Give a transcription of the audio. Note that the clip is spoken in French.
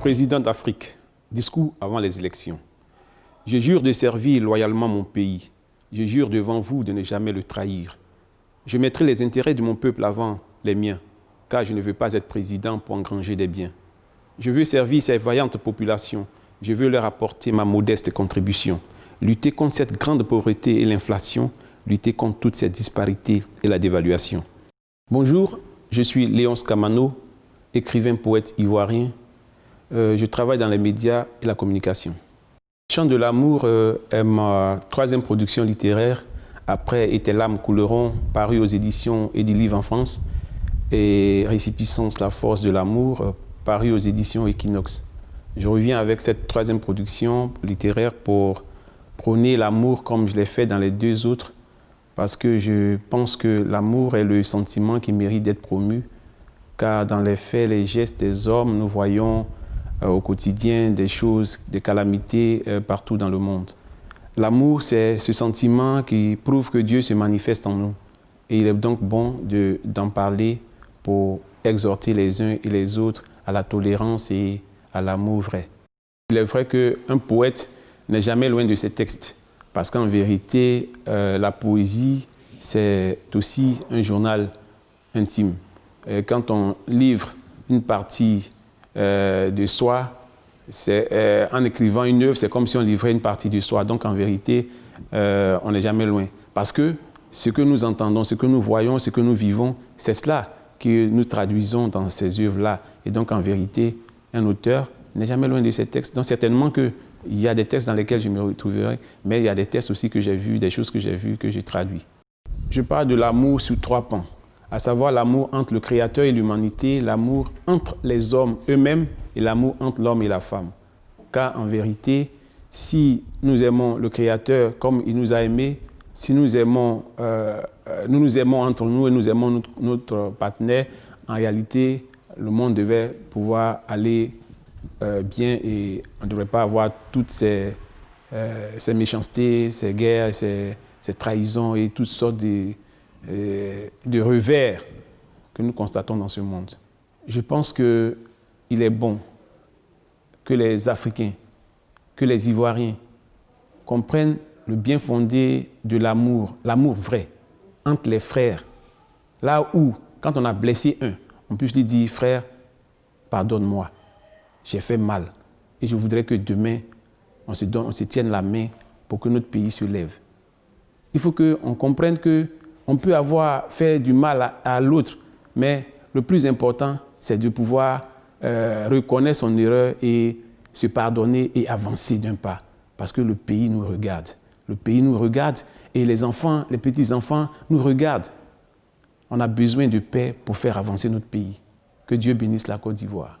Président d'Afrique, discours avant les élections. Je jure de servir loyalement mon pays. Je jure devant vous de ne jamais le trahir. Je mettrai les intérêts de mon peuple avant les miens, car je ne veux pas être président pour engranger des biens. Je veux servir ces vaillantes populations. Je veux leur apporter ma modeste contribution. Lutter contre cette grande pauvreté et l'inflation, lutter contre toutes ces disparités et la dévaluation. Bonjour, je suis Léonce Kamano, écrivain, poète ivoirien. Je travaille dans les médias et la communication. Chant de l'amour est ma troisième production littéraire, après Et tes larmes couleront, paru aux éditions Edilivre en France, et Récipiscence, la force de l'amour, paru aux éditions Equinox. Je reviens avec cette troisième production littéraire pour prôner l'amour comme je l'ai fait dans les deux autres, parce que je pense que l'amour est le sentiment qui mérite d'être promu, car dans les faits, les gestes des hommes, nous voyons au quotidien des choses, des calamités partout dans le monde. L'amour, c'est ce sentiment qui prouve que Dieu se manifeste en nous. Et il est donc bon d'en parler pour exhorter les uns et les autres à la tolérance et à l'amour vrai. Il est vrai qu'un poète n'est jamais loin de ses textes, parce qu'en vérité, la poésie, c'est aussi un journal intime. Quand on livre une partie de soi, en écrivant une œuvre, c'est comme si on livrait une partie de soi. Donc en vérité, on n'est jamais loin. Parce que ce que nous entendons, ce que nous voyons, ce que nous vivons, c'est cela que nous traduisons dans ces œuvres-là. Et donc en vérité, un auteur n'est jamais loin de ses textes. Donc certainement qu'il y a des textes dans lesquels je me retrouverai, mais il y a des textes aussi que j'ai vus, des choses que j'ai vues, que j'ai traduites. Je parle de l'amour sous trois pans, à savoir l'amour entre le Créateur et l'humanité, l'amour entre les hommes eux-mêmes et l'amour entre l'homme et la femme. Car en vérité, si nous aimons le Créateur comme il nous a aimés, si nous nous aimons entre nous et nous aimons notre partenaire, en réalité, le monde devait pouvoir aller bien et on ne devrait pas avoir toutes ces méchancetés, ces guerres, ces trahisons et toutes sortes de revers que nous constatons dans ce monde. Je pense qu'il est bon que les Africains, que les Ivoiriens comprennent le bien fondé de l'amour, l'amour vrai, entre les frères. Là où, quand on a blessé un, on puisse lui dire « Frère, pardonne-moi, j'ai fait mal. » Et je voudrais que demain, on se tienne la main pour que notre pays se lève. Il faut qu'on comprenne qu'on peut avoir fait du mal à l'autre, mais le plus important, c'est de pouvoir reconnaître son erreur et se pardonner et avancer d'un pas. Parce que le pays nous regarde. Le pays nous regarde et les enfants, les petits-enfants nous regardent. On a besoin de paix pour faire avancer notre pays. Que Dieu bénisse la Côte d'Ivoire.